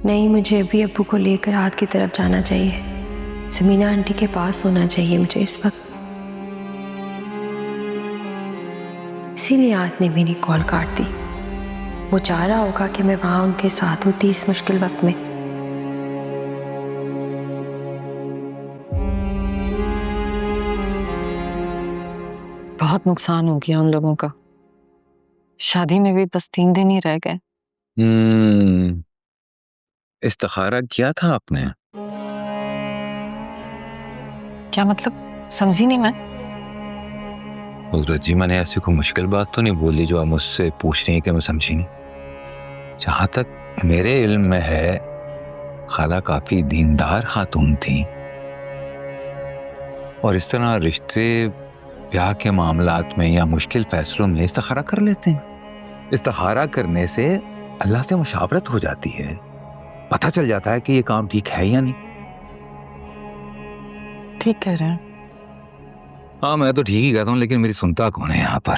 नहीं, मुझे अभी अब्बू को लेकर हाथ की तरफ जाना चाहिए। समीना आंटी के पास होना चाहिए मुझे इस वक्त, इसीलिए हाथ ने मेरी कॉल काट दी। वो चाह रहा होगा कि मैं वहां उनके साथ होती इस मुश्किल वक्त में। बहुत नुकसान हो गया उन लोगों का। शादी में भी बस 3 दिन ही रह गए। इस्तिखारा किया था आपने? क्या मतलब, समझी नहीं मैं। नुदरत जी, मैंने ऐसी कोई मुश्किल बात तो नहीं बोली जो आप मुझसे पूछ रही हैं कि मैं समझी नहीं। जहां तक मेरे इल्म में है, खाला काफी दीनदार खातून थी और इस तरह रिश्ते ब्याह के मामलात में या मुश्किल फैसलों में इस्तिखारा कर लेते हैं। इस्तिखारा करने से अल्लाह से मुशावरत हो जाती है, पता चल जाता है कि ये काम ठीक है या नहीं। ठीक कह रहे हैं। हाँ, मैं तो ठीक ही कहता हूँ, लेकिन मेरी सुनता कौन है यहाँ पर।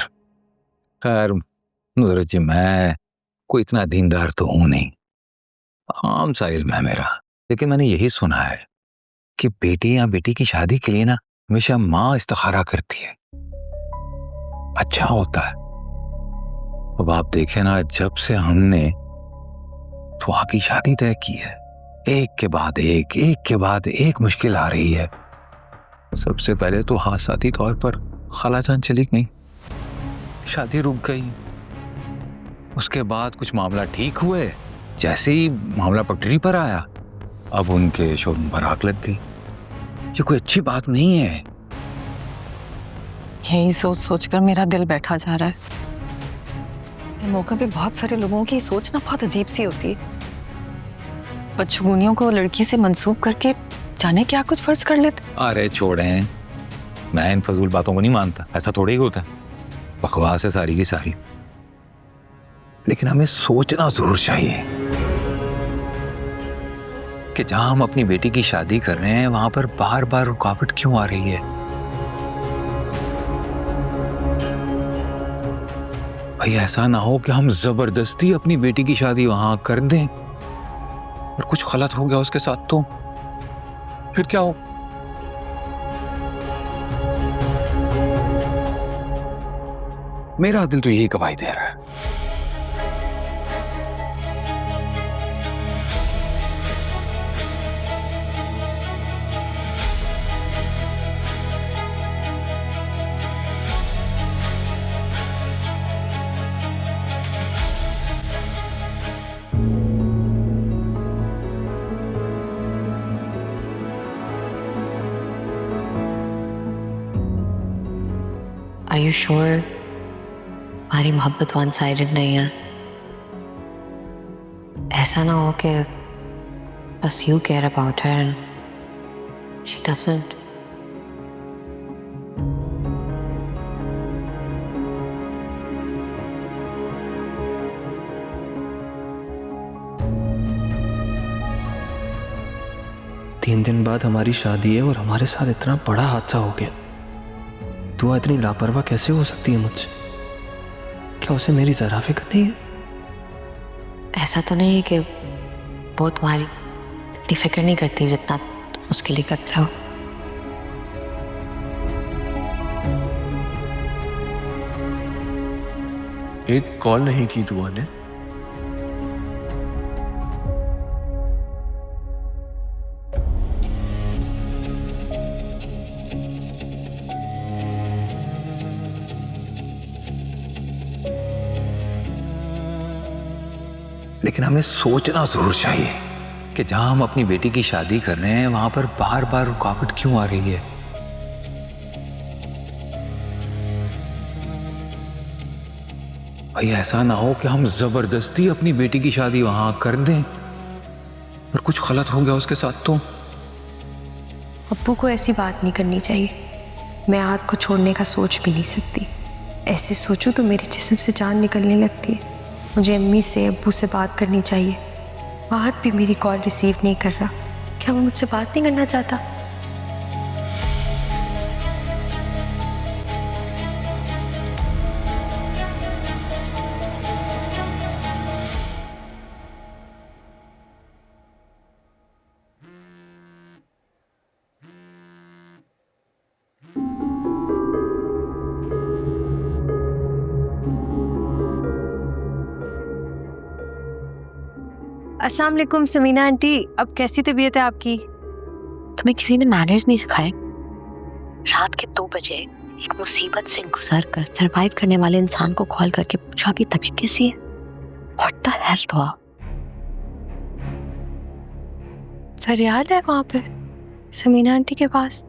खैर नुदरत जी, मैं कोई इतना दीनदार तो हूं नहीं, आम सा इल्म है मेरा। लेकिन मैंने यही सुना है कि बेटी या बेटी की शादी के लिए ना हमेशा माँ इस्तिखारा करती है, अच्छा होता है। अब आप देखें ना, जब से हमने फुआ की शादी तय की है, एक के बाद एक मुश्किल आ रही है। सबसे पहले तो हादसाती तौर पर खालाजान चली गई, शादी रुक गई। उसके बाद कुछ मामला ठीक हुए, जैसे ही मामला पटरी पर आया, अब उनके शोरूम पर आग लग गई। ये कोई अच्छी बात नहीं है। यही सोच सोचकर मेरा दिल बैठा जा रहा है। ये मौका पे बहुत सारे लोगों की सोच ना बहुत अजीब सी होती है। बदशगुनियों को लड़की से मंसूब करके जाने क्या कुछ फर्ज कर लेते। अरे छोड़ें, मैं इन फजूल बातों को नहीं मानता, ऐसा थोड़ा ही होता है, बकवास है सारी की सारी। लेकिन हमें सोचना जरूर चाहिए कि जहां हम अपनी बेटी की शादी कर रहे हैं, वहां पर बार बार रुकावट क्यों आ रही है। भाई, ऐसा ना हो कि हम जबरदस्ती अपनी बेटी की शादी वहां कर दें और कुछ गलत हो गया उसके साथ, तो फिर क्या हो। मेरा दिल तो यही गवाही दे रहा है। Are you sure हमारी मोहब्बत वन साइडेड नहीं है? ऐसा ना हो कि बस you care about her and she doesn't. तीन दिन बाद हमारी शादी है और हमारे साथ इतना बड़ा हादसा हो गया। दुआ इतनी लापरवाह कैसे हो सकती है मुझसे? क्या उसे मेरी जरा फिक्र नहीं है? ऐसा तो नहीं है कि वो तुम्हारी इतनी फिक्र नहीं करती जितना तुम उसके लिए करते हो। एक कॉल नहीं की दुआ ने। लेकिन हमें सोचना जरूर चाहिए कि जहां हम अपनी बेटी की शादी कर रहे हैं, वहां पर बार बार रुकावट क्यों आ रही है। भाई, ऐसा ना हो कि हम जबरदस्ती अपनी बेटी की शादी वहां कर दें और कुछ गलत हो गया उसके साथ, तो अब्बू को ऐसी बात नहीं करनी चाहिए। मैं हाथ को छोड़ने का सोच भी नहीं सकती। ऐसे सोचूं तो मेरे जिस्म से जान निकलने लगती है। मुझे अम्मी से अब्बू से बात करनी चाहिए। आहत भी मेरी कॉल रिसीव नहीं कर रहा। क्या वो मुझसे बात नहीं करना चाहता? अस्सलाम वालेकुम समीना आंटी, अब कैसी तबीयत है आपकी? तुम्हें किसी ने मैनर्स नहीं सिखाए? रात के 2 बजे एक मुसीबत से गुजर कर सरवाइव करने वाले इंसान को कॉल करके पूछा अभी तबीयत कैसी है? व्हाट द हेल हुआ? फरियाद है वहां पर समीना आंटी के पास।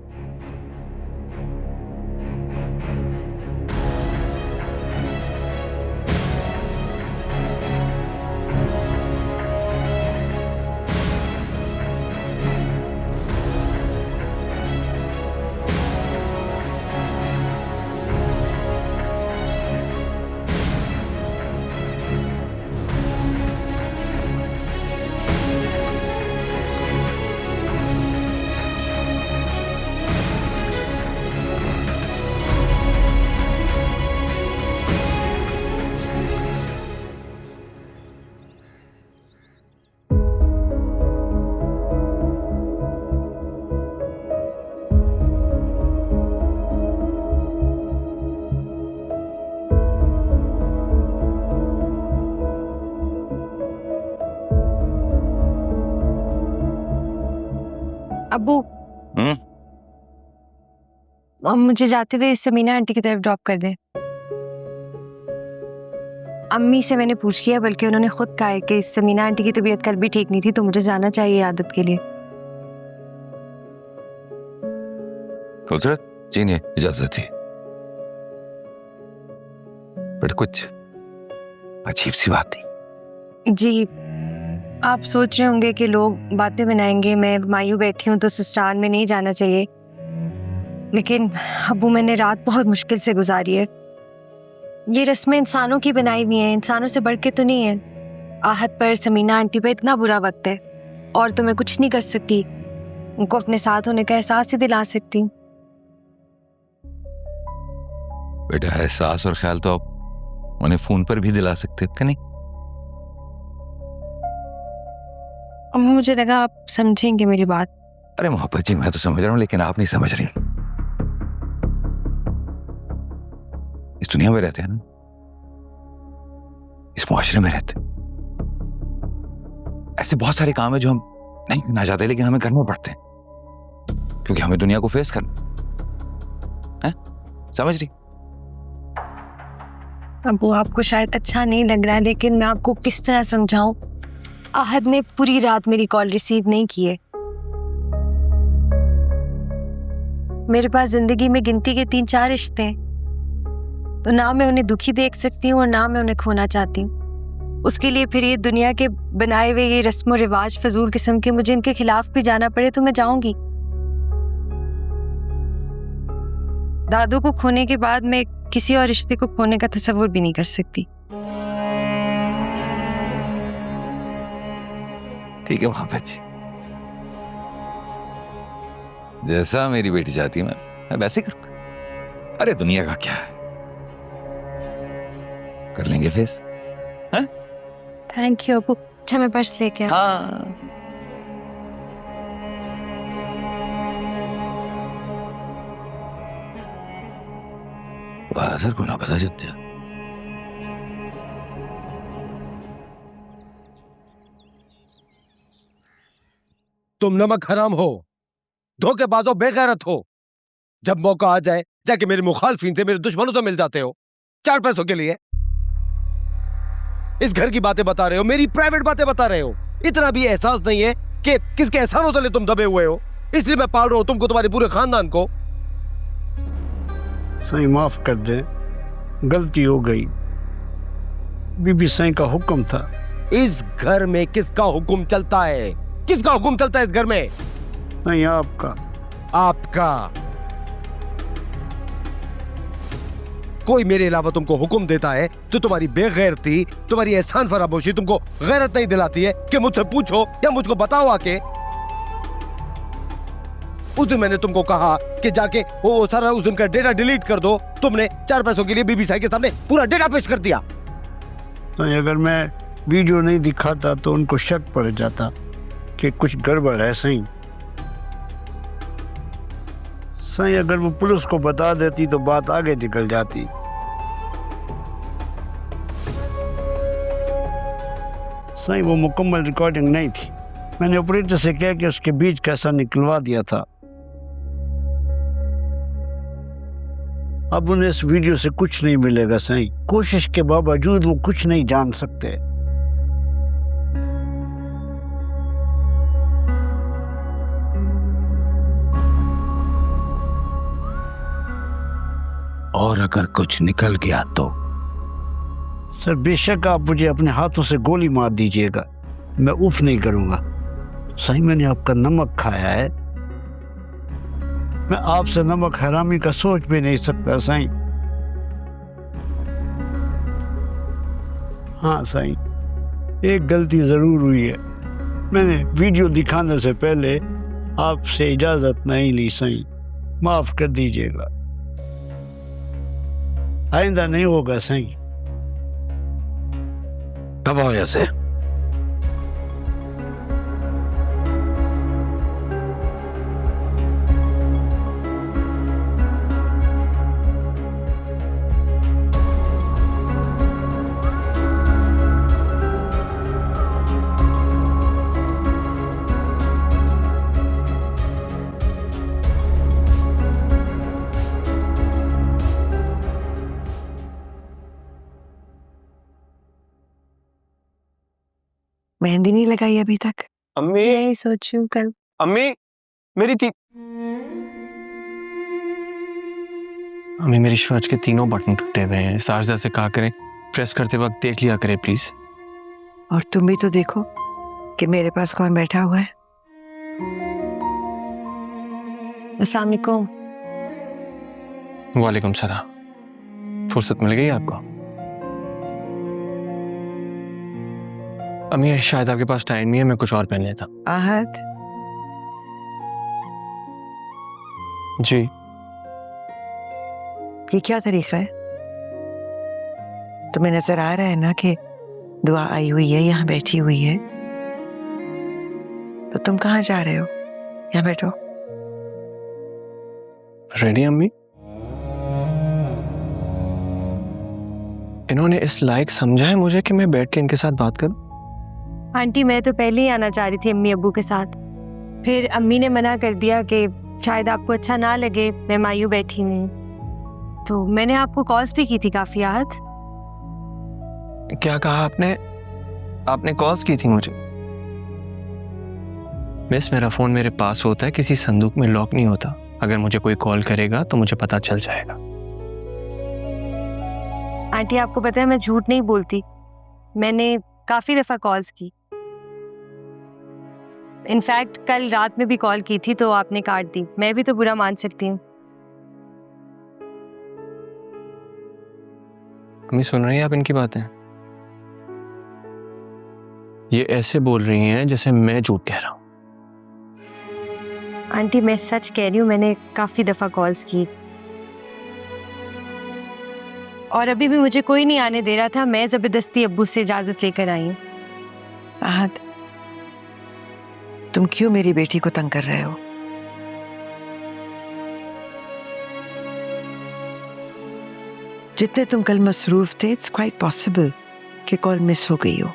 अब्बू, अब मुझे जाते हुए समीना आंटी की तरफ ड्रॉप कर दे। अम्मी से मैंने पूछ लिया, बल्कि उन्होंने खुद कहा है कि समीना आंटी की तबीयत कल भी ठीक नहीं थी, तो मुझे जाना चाहिए आदत के लिए। नुसरत जी ने इजाजत थी, बट कुछ अजीब सी बात थी। जी, आप सोच रहे होंगे कि लोग बातें बनाएंगे, मैं मायूं बैठी हूँ तो ससुराल में नहीं जाना चाहिए, लेकिन अब्बू मैंने रात बहुत मुश्किल से गुजारी है। ये रस्में इंसानों की बनाई हुई हैं, इंसानों से बढ़ के तो नहीं है। आहत पर, समीना आंटी पर इतना बुरा वक्त है और तो मैं कुछ नहीं कर सकती, उनको अपने साथ होने का एहसास ही दिला सकती हूँ। बेटा एहसास और ख्याल तो आप उन्हें फोन पर भी दिला सकते हो, क्या नहीं? अम्मा, मुझे लगा आप समझेंगे मेरी बात। अरे मोहब्बत जी, मैं तो समझ रहा हूँ, लेकिन आप नहीं समझ रही। इस दुनिया में रहते हैं ना, इस मुआशरे में रहते, ऐसे बहुत सारे काम है जो हम नहीं करना चाहते लेकिन हमें करने पड़ते हैं, क्योंकि हमें दुनिया को फेस करना है। समझ रही? अब्बू, आपको शायद अच्छा नहीं लग रहा है, लेकिन मैं आपको किस तरह समझाऊं? आहद ने पूरी रात मेरी कॉल रिसीव नहीं की है। मेरे पास जिंदगी में गिनती के 3-4 रिश्ते हैं, तो ना मैं उन्हें दुखी देख सकती हूँ और ना मैं उन्हें खोना चाहती हूँ। उसके लिए फिर ये दुनिया के बनाए हुए ये रस्म और रिवाज फजूल किस्म के, मुझे इनके खिलाफ भी जाना पड़े तो मैं जाऊंगी। दादू को खोने के बाद मैं किसी और रिश्ते को खोने का तसव्वुर भी नहीं कर सकती। ठीक है मोहब्बत जी, जैसा मेरी बेटी चाहती है मैं वैसे करूंगा। अरे दुनिया का क्या है, कर लेंगे फेस। हाँ? थैंक यू अब्बू। अच्छा, मैं पर्स लेके आ। हाँ। सर को ना पता चलता। तुम नमक हराम हो, धोखेबाज हो, बेगैरत हो। जब मौका आ जाए जाके मेरे मुखालफिन से, मेरे दुश्मनों से मिल जाते हो 4 पैसों के लिए। इस घर की बातें बता रहे हो, मेरी प्राइवेट बातें बता रहे हो। इतना भी एहसास नहीं है कि किसके एहसानों तले तुम दबे हुए हो। इसलिए मैं पाल रहा हूं तुमको, तुम्हारे पूरे खानदान को। सही माफ कर दे, गलती हो गई। बीबी सही का हुक्म था। इस घर में किसका हुक्म चलता है? किसका हुक्म चलता है इस घर में? नहीं, आपका। आपका? कोई मेरे अलावा तुमको हुक्म देता है तो तुम्हारी बेगैरती, तुम्हारी एहसान फरामोशी तुमको गैरत नहीं दिलाती है कि मुझसे पूछो या मुझको बताओ आके। उस दिन मैंने तुमको कहा कि जाके वो सारा उस दिन का डेटा डिलीट कर दो। तुमने 4 पैसों के लिए बीबी साहब के सामने पूरा डेटा पेश कर दिया। नहीं, अगर मैं वीडियो नहीं दिखाता तो उनको शक पड़ जाता कि कुछ गड़बड़ है। सही सही अगर वो पुलिस को बता देती तो बात आगे निकल जाती। सही वो मुकम्मल रिकॉर्डिंग नहीं थी। मैंने ऑपरेटर से कह के उसके बीच कैसा निकलवा दिया था। अब उन्हें इस वीडियो से कुछ नहीं मिलेगा सही। कोशिश के बावजूद वो कुछ नहीं जान सकते। और अगर कुछ निकल गया तो? सर बेशक आप मुझे अपने हाथों से गोली मार दीजिएगा, मैं उफ नहीं करूंगा। सही मैंने आपका नमक खाया है, मैं आपसे नमक हरामी का सोच भी नहीं सकता सही। हाँ सही, एक गलती जरूर हुई है, मैंने वीडियो दिखाने से पहले आपसे इजाजत नहीं ली सही, माफ कर दीजिएगा, आइंदा नहीं होगा सही। कब आओ ऐसे? मेहंदी नहीं लगाई अभी तक? अम्मी, यही सोचूं कल। अम्मी मेरी थी। अम्मी मेरी शर्ट के तीनों बटन टूटे हुए हैं, शाहज़ा से कहा करें प्रेस करते वक्त देख लिया करे प्लीज। और तुम भी तो देखो कि मेरे पास कौन बैठा हुआ है। अस्सलाम वालेकुम। वालेकुम सलाम। फुर्सत मिल गई आपको? अम्मी शायद आपके पास टाइम नहीं है, मैं कुछ और पहन लेता। आहत, जी ये क्या तरीका है? तुम्हें नजर आ रहा है ना कि दुआ आई हुई है, यहाँ बैठी हुई है, तो तुम कहाँ जा रहे हो? यहाँ बैठो। रेडी अम्मी? इन्होंने इस लायक समझा है मुझे कि मैं बैठ के इनके साथ बात करूं? आंटी मैं तो पहले ही आना चाह रही थी अम्मी अब्बू के साथ, फिर अम्मी ने मना कर दिया कि शायद आपको अच्छा ना लगे मैं मायूं बैठी नहीं, तो मैंने आपको कॉल्स भी की थी काफी। आहत, क्या कहा आपने? आपने कॉल्स की थी मुझे? मिस मेरा फोन मेरे पास होता है, किसी संदूक में लॉक नहीं होता। अगर मुझे कोई कॉल करेगा तो मुझे पता चल जाएगा। आंटी आपको पता है मैं झूठ नहीं बोलती, मैंने काफी दफा कॉल्स की। इनफैक्ट कल रात में भी कॉल की थी तो आपने काट दी। मैं भी तो बुरा मान सकती हूँ। अम्मी सुन रही हैं आप इनकी बातें? ये ऐसे बोल रही हैं जैसे मैं झूठ कह रहा हूं। आंटी मैं सच कह रही हूँ, मैंने काफी दफा कॉल्स की और अभी भी मुझे कोई नहीं आने दे रहा था, मैं जबरदस्ती अब्बू से इजाजत लेकर आई हूँ। आहत, तुम क्यों मेरी बेटी को तंग कर रहे हो? जितने तुम कल मसरूफ थे, इट्स क्वाइट पॉसिबल कि कॉल मिस हो गई हो।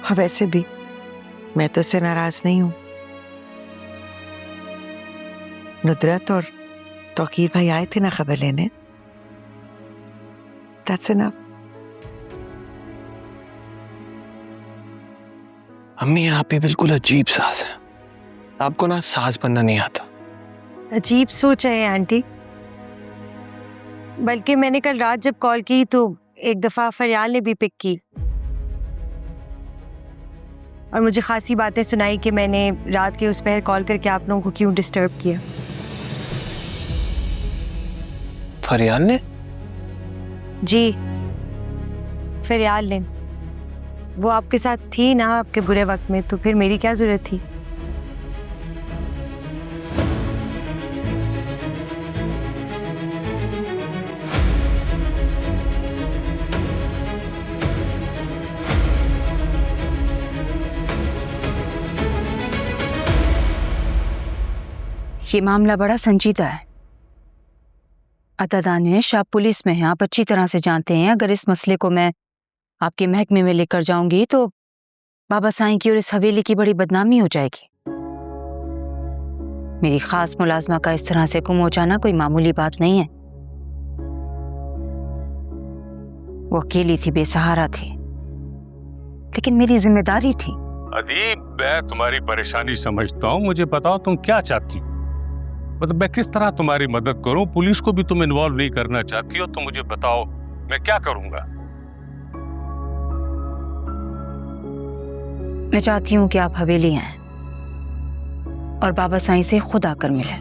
और वैसे भी मैं तो इससे नाराज नहीं हूं। नुदरत और तौकीर भाई आए थे ना खबर लेने, दैट्स इनफ। अम्मी आप भी बिल्कुल अजीब सास है, आपको ना सास बनना नहीं आता। अजीब सोच है आंटी, बल्कि मैंने कल रात जब कॉल की तो एक दफा फरियाल ने भी पिक की और मुझे खासी बातें सुनाई कि मैंने रात के उस पहर कॉल करके आप लोगों को क्यों डिस्टर्ब किया। फरियाल ने? जी फरियाल ने, वो आपके साथ थी ना आपके बुरे वक्त में, तो फिर मेरी क्या जरूरत थी। ये मामला बड़ा संजीदा है। अता दानिश, आप पुलिस में हैं, आप अच्छी तरह से जानते हैं अगर इस मसले को मैं आपके महकमे में लेकर जाऊंगी तो बाबा साईं की और इस हवेली की बड़ी बदनामी हो जाएगी। मेरी खास मुलाजमा का इस तरह से गुम हो जाना कोई मामूली बात नहीं है। वो अकेली थी, बेसहारा थी, लेकिन मेरी जिम्मेदारी थी। अदीब, मैं तुम्हारी परेशानी समझता हूँ। मुझे बताओ तुम क्या चाहती हो? मतलब मैं किस तरह तुम्हारी मदद करूं? पुलिस को भी तुम इन्वॉल्व नहीं करना चाहती हो तो मुझे बताओ, मैं क्या करूंगा? मैं चाहती हूँ कि आप हवेली आएं और बाबा साईं से खुद आकर मिलें।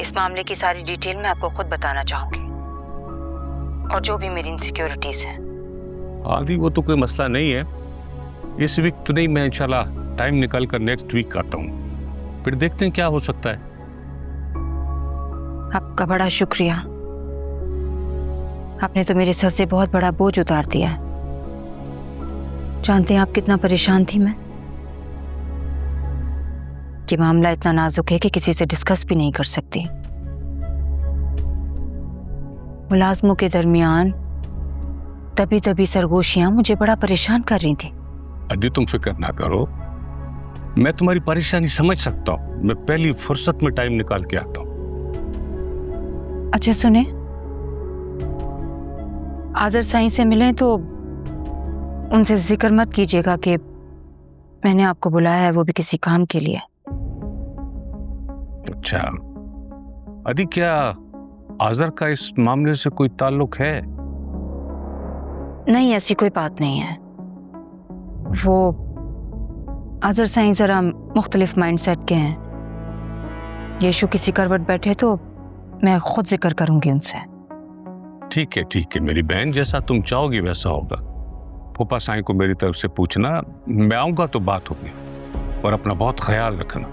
इस मामले की सारी डिटेल मैं आपको खुद बताना चाहूंगी और जो भी मेरी इनसिक्योरिटीज हैं। आदि वो तो कोई मसला नहीं है। इस वीक तो नहीं, मैं इंशाल्लाह टाइम निकाल कर नेक्स्ट वीक आता हूँ, फिर देखते हैं क्या हो सकता है। आपका बड़ा शुक्रिया। आपने तो मेरे सर से बहुत बड़ा बोझ उतार दिया है। जानते हैं आप कितना परेशान थी मैं? कि मामला इतना नाजुक है कि किसी से डिस्कस भी नहीं कर सकती। मुलाजमों के दरमियान तभी तभी सरगोशियां मुझे बड़ा परेशान कर रही थी। अदी तुम फिक्र ना करो, मैं तुम्हारी परेशानी समझ सकता हूँ। मैं पहली फुर्सत में टाइम निकाल के आता हूँ। अच्छा सुने, आजर साईं से मिलें तो उनसे जिक्र मत कीजिएगा कि मैंने आपको बुलाया है, वो भी किसी काम के लिए। अच्छा अदी, क्या आजर का इस मामले से कोई ताल्लुक है? नहीं, ऐसी कोई बात नहीं है। वो आजर साईं जरा मुख्तलिफ माइंडसेट के हैं। ये इशू किसी करवट बैठे तो मैं खुद जिक्र करूंगी उनसे। ठीक है मेरी बहन, जैसा तुम चाहोगी वैसा होगा। फूफा साईं को मेरी तरफ से पूछना, मैं आऊंगा तो बात होगी। और अपना बहुत ख्याल रखना।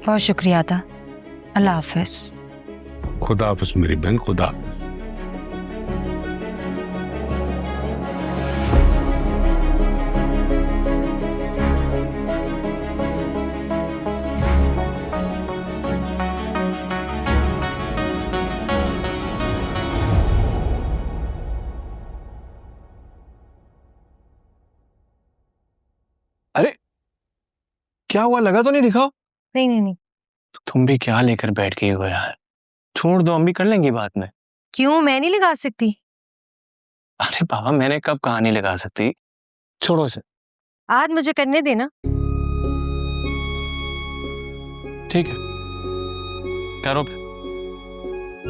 बहुत शुक्रिया अदा। अल्लाह हाफिज। खुदा हाफिज मेरी बहन, खुदा हाफिज। अरे क्या हुआ, लगा तो नहीं? दिखाओ। नहीं। तो तुम भी क्या लेकर बैठ गई हो यार? छोड़ दो, हम भी कर लेंगे बाद में। क्यों, मैं नहीं लगा सकती? अरे बाबा, मैंने कब कहा नहीं लगा सकती? छोड़ो इसे। आज मुझे करने देना। ठीक है, करो फिर,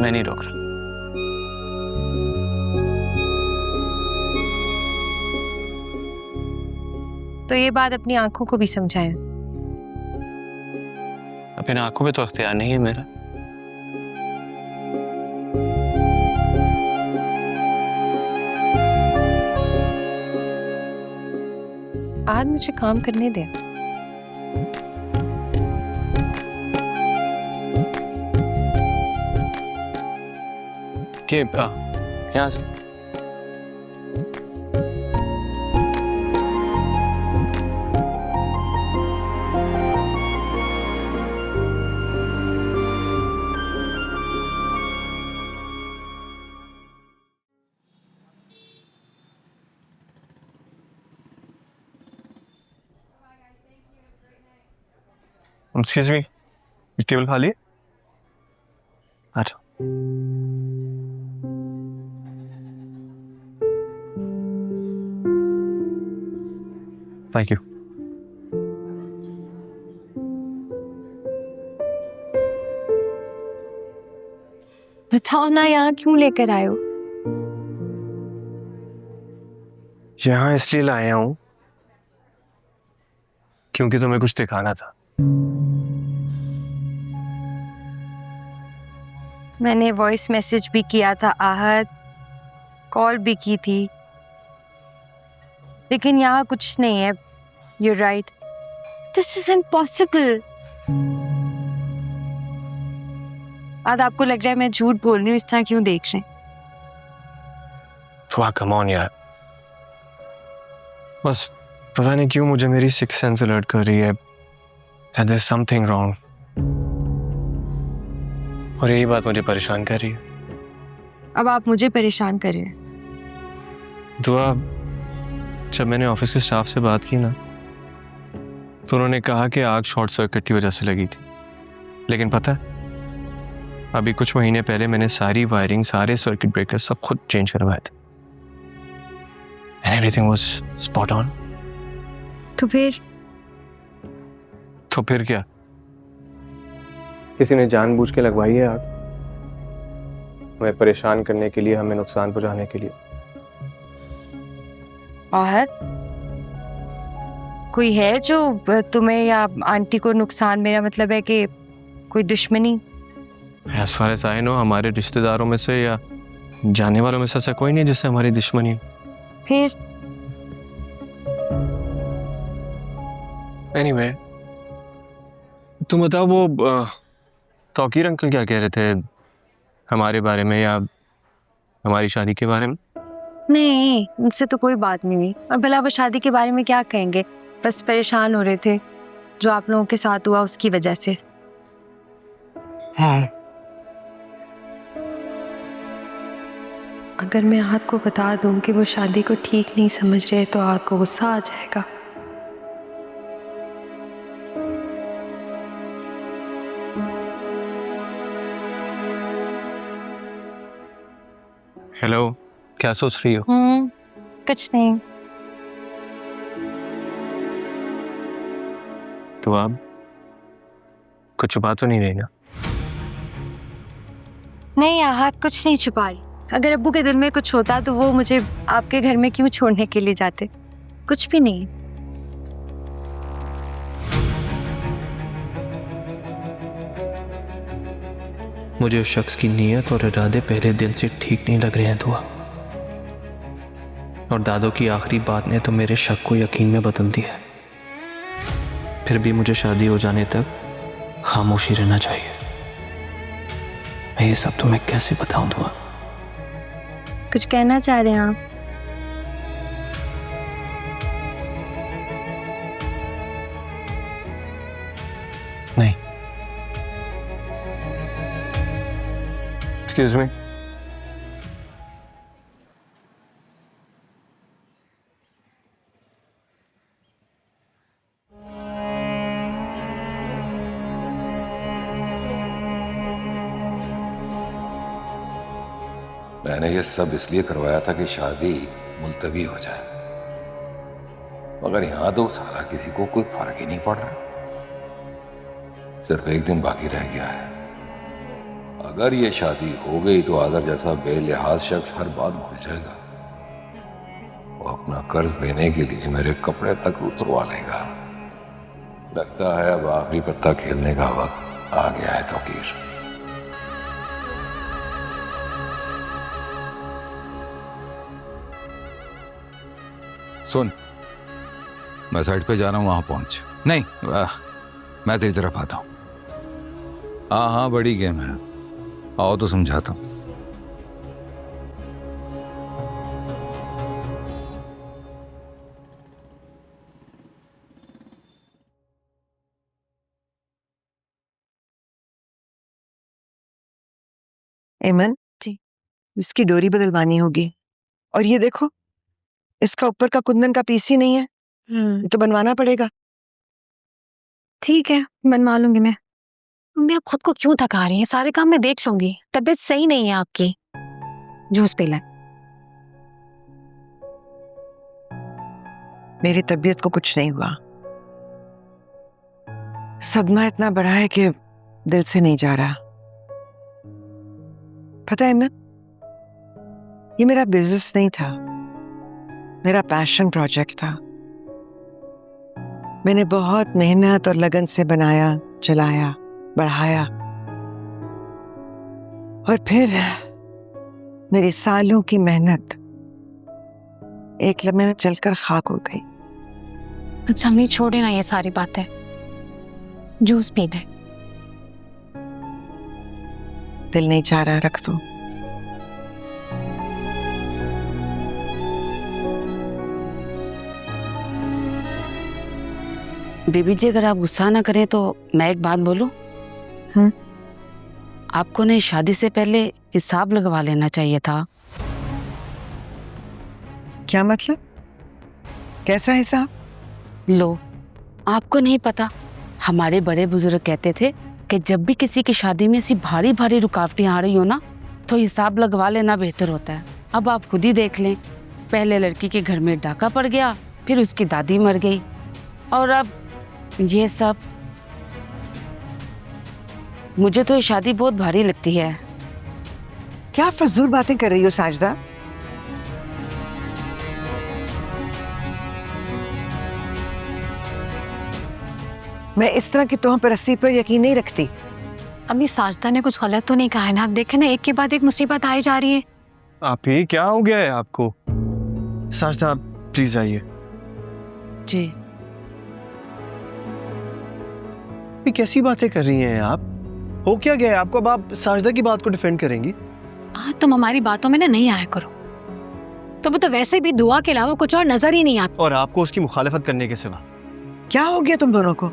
मैं नहीं रोक रहा। तो ये बात अपनी आंखों को भी समझाएं। अब इन आंखों पे तो अख्तियार नहीं है मेरा। आज मुझे काम करने दे। यहाँ से एक्सक्यूज मी, टेबल खाली है? अच्छा। Thank you. बताओ ना, यहाँ क्यों लेकर आए हो? यहाँ इसलिए लाया हूं क्योंकि तुम्हें कुछ दिखाना था। मैंने वॉइस मैसेज भी किया था आहत, कॉल भी की थी, लेकिन यहाँ कुछ नहीं है। You're right. This is impossible. आज आपको लग रहा है मैं झूठ बोल रही हूँ, इस तरह क्यों देख रहे हैं? वाह, कम ऑन यार। बस पता नहीं क्यों मुझे मेरी सिक्स सेंस अलर्ट कर रही है that there's something wrong. और यही बात मुझे परेशान कर रही है। अब आप मुझे परेशान कर रहे हैं। दुआ, जब मैंने ऑफिस के स्टाफ से बात की ना, तो उन्होंने कहा कि आग शॉर्ट सर्किट की वजह से लगी थी। लेकिन पता है, अभी कुछ महीने पहले मैंने सारी वायरिंग, सारे सर्किट ब्रेकर सब खुद चेंज करवाए थे। And everything was spot on. तो फिर क्या? किसी ने जानबूझ के लगवाई है आग, हमें परेशान करने के लिए, हमें नुकसान पहुंचाने के लिए। आहत, कोई है जो तुम्हें या आंटी को नुकसान, मेरा मतलब है कि कोई दुश्मनी? As far as I know, हमारे रिश्तेदारों में से या जाने वालों में से ऐसा कोई नहीं जिससे हमारी दुश्मनी हो। फिर Anyway, तुम बताओ, वो तौकीर अंकल क्या कह रहे थे हमारे बारे में या हमारी शादी के बारे में? नहीं, उनसे तो कोई बात नहीं हुई। और भला वो शादी के बारे में क्या कहेंगे, बस परेशान हो रहे थे जो आप लोगों के साथ हुआ उसकी वजह से। हाँ। अगर मैं आहत को बता दूं कि वो शादी को ठीक नहीं समझ रहे तो आहत को गुस्सा आ जाएगा। हेलो, क्या सोच रही हो? कुछ नहीं। तो आप कुछ छुपा तो नहीं रही ना? नहीं आहत, कुछ नहीं छुपा रही। अगर अब्बू के दिल में कुछ होता तो वो मुझे आपके घर में क्यों छोड़ने के लिए जाते? कुछ भी नहीं। मुझे उस शख्स की नीयत और इरादे पहले दिन से ठीक नहीं लग रहे हैं दुआ। और दादो की आखिरी बात ने तो मेरे शक को यकीन में बदल दिया है। फिर भी मुझे शादी हो जाने तक खामोशी रहना चाहिए। मैं ये सब तुम्हें कैसे बताऊं दुआ? कुछ कहना चाह रहे हैं आप? नहीं। Excuse me. मैंने ये सब इसलिए करवाया था कि शादी मुलतवी हो जाए, मगर यहां तो सारा किसी को कोई फर्क ही नहीं पड़ रहा। सिर्फ एक दिन बाकी रह गया है। अगर ये शादी हो गई तो आदर जैसा बेलिहाज शख्स हर बात भूल जाएगा। वो अपना कर्ज लेने के लिए मेरे कपड़े तक उतरवा लेगा। लगता है अब आखिरी पत्ता खेलने का वक्त आ गया है तौकीर। सुन, मैं साइड पे जा रहा हूँ, वहां पहुंच। नहीं, मैं तेरी तरफ आता हूँ। हाँ हाँ, बड़ी गेम है, आओ तो समझाता हूँ। एमन जी। इसकी डोरी बदलवानी होगी। और ये देखो, इसका ऊपर का कुंदन का पीस ही नहीं है। ये तो बनवाना पड़ेगा। ठीक है, बनवा लूंगी मैं। मम्मी आप खुद को क्यों थका रही हैं? सारे काम मैं देख लूंगी। तबीयत सही नहीं है आपकी। जूस पी लें। मेरी तबीयत को कुछ नहीं हुआ। सदमा इतना बड़ा है कि दिल से नहीं जा रहा। पता है एमन, ये मेरा बिजनेस नहीं था, मेरा पैशन प्रोजेक्ट था। मैंने बहुत मेहनत और लगन से बनाया, चलाया, बढ़ाया, और फिर मेरी सालों की मेहनत एक लम्हे में जलकर खाक हो गई। अच्छा मम्मी छोड़े ना ये सारी बातें, जूस पी ले। दिल नहीं चाह रहा, रख दो। बेबी जी, अगर आप गुस्सा ना करें तो मैं एक बात बोलूं? आपको ने शादी से पहले हिसाब लगवा लेना चाहिए था। क्या मतलब? कैसा हिसाब? लो, आपको नहीं पता, हमारे बड़े बुजुर्ग कहते थे कि जब भी किसी की शादी में ऐसी भारी भारी रुकावटें आ रही हो ना, तो हिसाब लगवा लेना बेहतर होता है। अब आप खुद ही देख लें, पहले लड़की के घर में डाका पड़ गया, फिर उसकी दादी मर गई, और अब ये सब। मुझे तो ये शादी बहुत भारी लगती है। क्या फजूल बातें कर रही हो साजदा? मैं इस तरह की तुम पर रस्सी पर यकीन नहीं रखती। अम्मी साजदा ने कुछ गलत तो नहीं कहा है ना? आप देखें ना, एक के बाद एक मुसीबत आई जा रही है। आप ही क्या हो गया है आपको? साजदा आप प्लीज जाइए। जी ये कैसी बातें कर रही हैं आप? हो क्या गया है आपको? अब आप साजदा की बात को डिफेंड करेंगी? हाँ, तुम हमारी बातों में ना नहीं आया करो। तुम्हें तो वैसे भी दुआ के अलावा कुछ और नजर ही नहीं आता। और आपको उसकी मुखालफत करने के सिवा। क्या हो गया तुम दोनों को?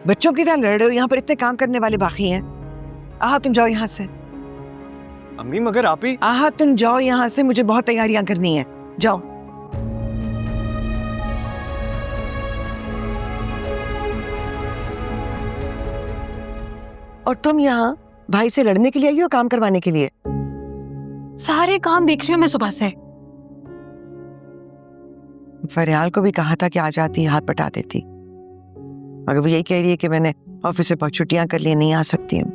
बच्चों की तरह लड़ रहे हो, यहाँ पर इतने काम करने वाले बाकी हैं। आहा तुम जाओ यहाँ से। अम्मी मगर आप ही। आहा तुम जाओ यहाँ से, मुझे बहुत तैयारियां करनी है। जाओ। और तुम यहाँ भाई से लड़ने के लिए आई हो, काम करवाने के लिए? सारे काम देख रही हूँ मैं सुबह से। फरियाल को भी कहा था कि आ जाती, हाथ बटा देती, मगर वो यही कह रही है कि मैंने ऑफिस से बहुत छुट्टियां कर ली, नहीं आ सकती हूँ।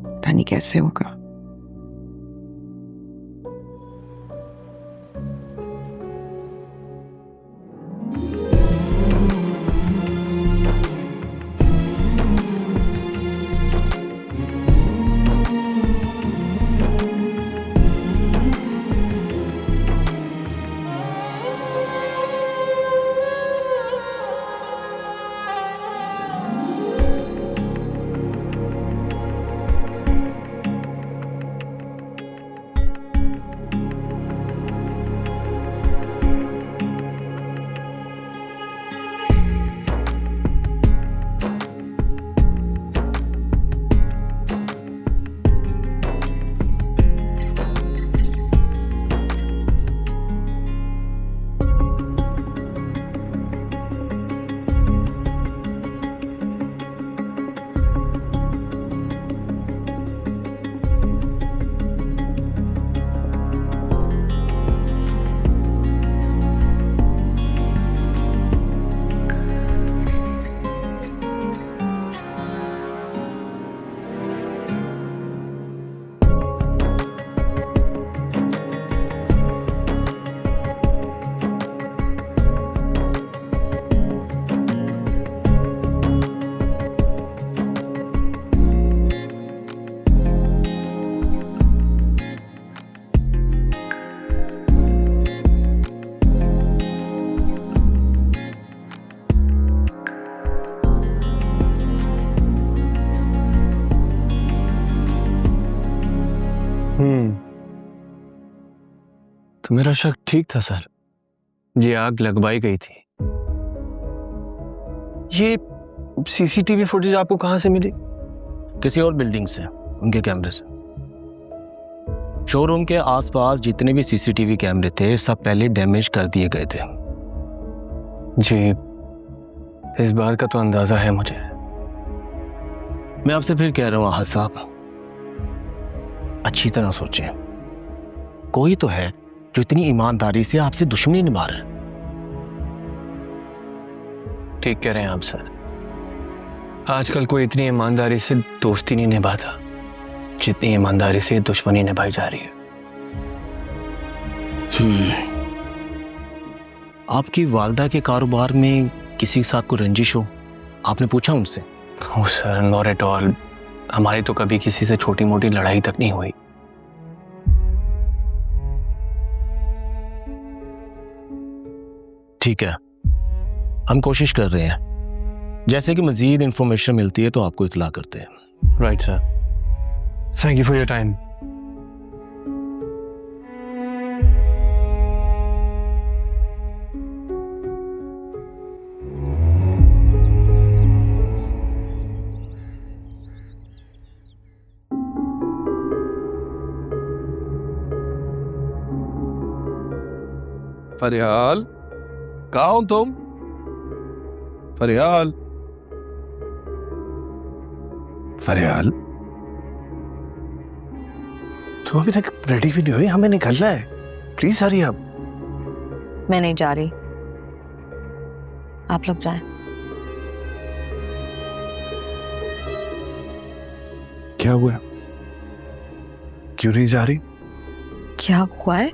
पता नहीं कैसे होगा। तो मेरा शक ठीक था सर, ये आग लगवाई गई थी। ये सीसीटीवी फुटेज आपको कहां से मिली? किसी और बिल्डिंग से, उनके कैमरे से। शोरूम के आसपास जितने भी सीसीटीवी कैमरे थे सब पहले डैमेज कर दिए गए थे। जी, इस बात का तो अंदाजा है मुझे। मैं आपसे फिर कह रहा हूं आहत साहब, अच्छी तरह सोचें। कोई तो है जो इतनी ईमानदारी से आपसे दुश्मनी निभा रहा है। ठीक कह रहे हैं आप सर, आजकल कोई इतनी ईमानदारी से दोस्ती नहीं निभाता जितनी ईमानदारी से दुश्मनी निभाई जा रही है। आपकी वालदा के कारोबार में किसी के साथ कोई रंजिश हो? आपने पूछा उनसे? ओ सर, नॉट एट ऑल। हमारी तो कभी किसी से छोटी मोटी लड़ाई तक नहीं हुई। ठीक है, हम कोशिश कर रहे हैं। जैसे कि मजीद इंफॉर्मेशन मिलती है तो आपको इत्तला करते हैं। Right sir, thank you for your time. फरियाल, कहाँ हो तुम? फरियाल, फरियाल, तुम अभी तक रेडी भी नहीं हुई, हमें निकलना है। Please hurry up. मैं नहीं जा रही, आप लोग जाएं। क्या हुआ? क्यों नहीं जा रही? क्या हुआ है?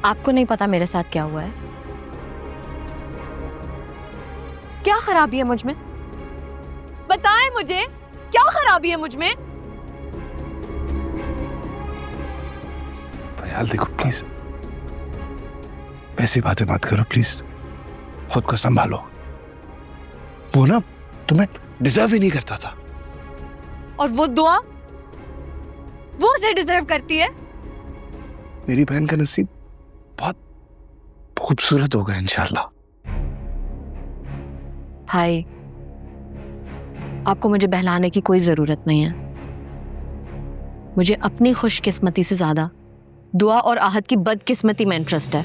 आपको नहीं पता मेरे साथ क्या हुआ है? क्या खराबी है मुझ में? बताएं मुझे, क्या खराबी है मुझ में? फरियाल देखो प्लीज, ऐसी बातें मत करो प्लीज, खुद को संभालो। वो ना तुम्हें डिजर्व ही नहीं करता था। और वो दुआ, वो उसे डिजर्व करती है। मेरी बहन का नसीब बहुत खूबसूरत होगा इंशाल्लाह। भाई, आपको मुझे बहलाने की कोई जरूरत नहीं है। मुझे अपनी खुशकिस्मती से ज्यादा दुआ और आहत की बदकिस्मती में इंटरेस्ट है।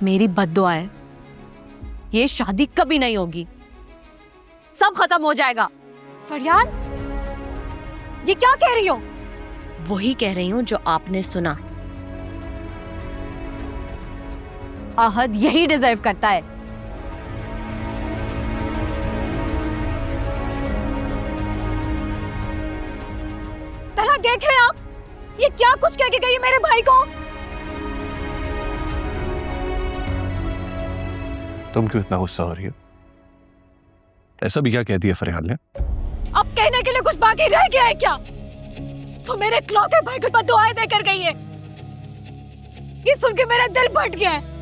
मेरी बद्दुआ है, ये शादी कभी नहीं होगी, सब खत्म हो जाएगा। फरियाल, ये क्या कह रही हो? वही कह रही हूं जो आपने सुना। आहद यही डिजर्व करता है। तला देख रहे आप, ये क्या कुछ कह के गई मेरे भाई को? तुम क्यों इतना गुस्सा हो रही हो? ऐसा भी क्या कह दिया फरियाल ने? अब कहने के लिए कुछ बाकी रह गया है क्या? तो मेरे इकलौते भाई को बद्दुआएं देकर गई है। ये सुन के मेरा दिल फट गया है।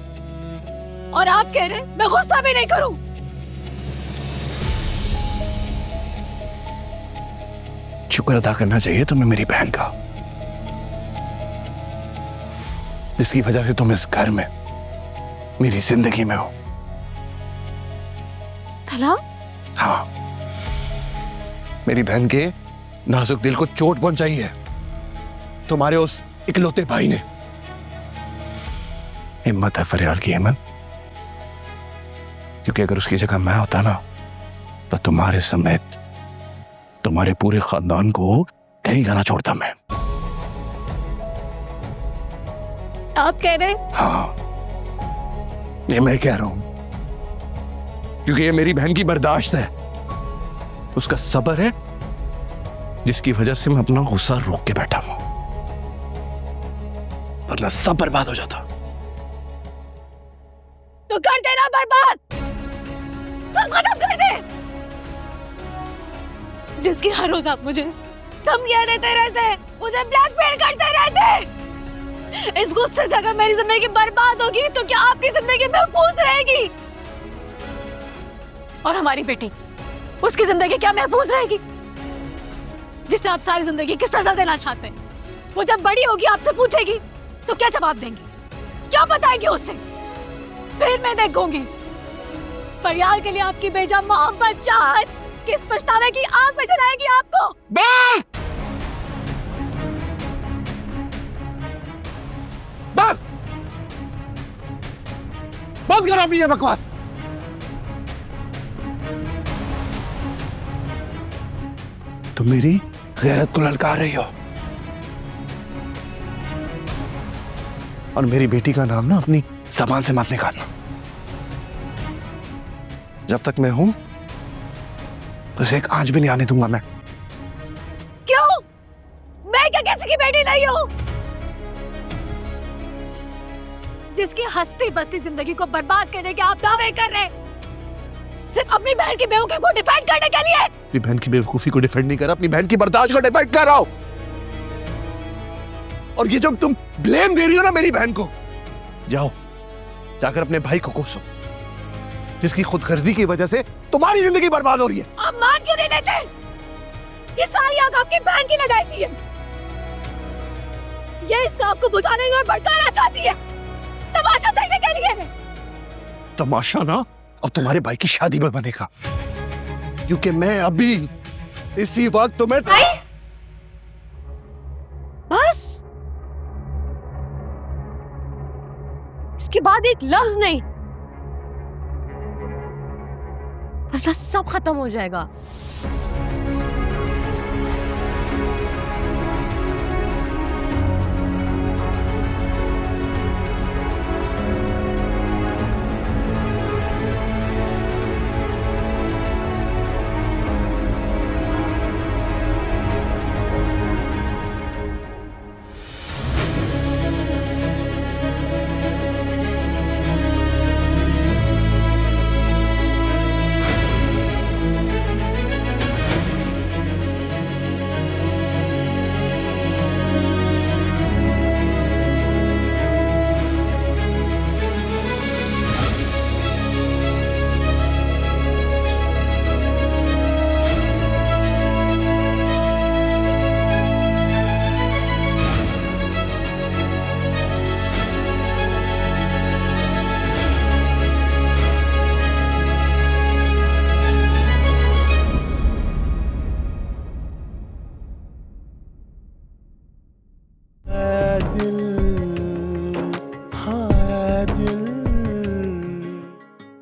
और आप कह रहे हैं मैं गुस्सा भी नहीं करूं? शुक्र अदा करना चाहिए तुम्हें मेरी बहन का, जिसकी वजह से तुम इस घर में, मेरी जिंदगी में हो। तला? हाँ, मेरी बहन के नाजुक दिल को चोट पहुंचाई है तुम्हारे उस इकलौते भाई ने। हिम्मत है फरियाल की, हिम्मत। क्योंकि अगर उसकी जगह मैं होता ना, तो तुम्हारे समेत तुम्हारे पूरे खानदान को कहीं का ना छोड़ता मैं। आप कह रहे? हाँ, ये मैं कह रहा हूं, क्योंकि ये मेरी बहन की बर्दाश्त है, उसका सब्र है, जिसकी वजह से मैं अपना गुस्सा रोक के बैठा हूं, वरना सब बर्बाद हो जाता। तो कर देना बर्बाद, सब खत्म कर दे। जिसकी हर रोज आप मुझे धमकियां देते रहते, मुझे ब्लैकमेल करते रहते। इस गुस्से से अगर मेरी जिंदगी बर्बाद होगी तो क्या आपकी जिंदगी महफूज रहेगी? और हमारी बेटी, उसकी जिंदगी क्या महफूज रहेगी? जिसे आप सारी जिंदगी की सजा देना चाहते हैं, वो जब बड़ी होगी आपसे पूछेगी तो क्या जवाब देंगी? क्या बताएंगे उससे? फिर मैं देखूंगी फरियाल के लिए आपकी बेजा मोहब्बत चाहत किस पछतावे की आग में जलाएगी आपको। बस बंद करो अपनी ये बकवास। तुम मेरी गैरत को ललकार रही हो और मेरी बेटी का नाम ना अपनी ज़बान से मत निकालना। जब तक मैं हूं उसे एक आंच भी नहीं आने दूंगा मैं। क्यों? मैं क्या किसी की बेटी नहीं हूं? जिसकी हंसती बसती जिंदगी को बर्बाद करने के आप दावे कर रहे, सिर्फ अपनी बहन की बेवकूफी को डिफेंड करने के लिए। अपनी बहन की बेवकूफी को डिफेंड नहीं कर रहा, अपनी बहन की बर्दाश्त को डिफेंड कर रहा हूं। और ये जो तुम ब्लेम दे रही हो ना मेरी बहन को, जाओ जाकर अपने भाई को कोसो, जिसकी खुदगर्जी की वजह से तुम्हारी जिंदगी बर्बाद हो रही है। आप मान क्यों नहीं लेते? ये सारी आग आपकी बहन की लगाई हुई है। ये इस आग को बुझाने और भड़काना चाहती है, तमाशा देखने के लिए। तमाशा ना अब तुम्हारे भाई की शादी में बनेगा, क्योंकि मैं अभी इसी वक्त तुम्हें बाद एक लफ्ज नहीं, वरना सब खत्म हो जाएगा।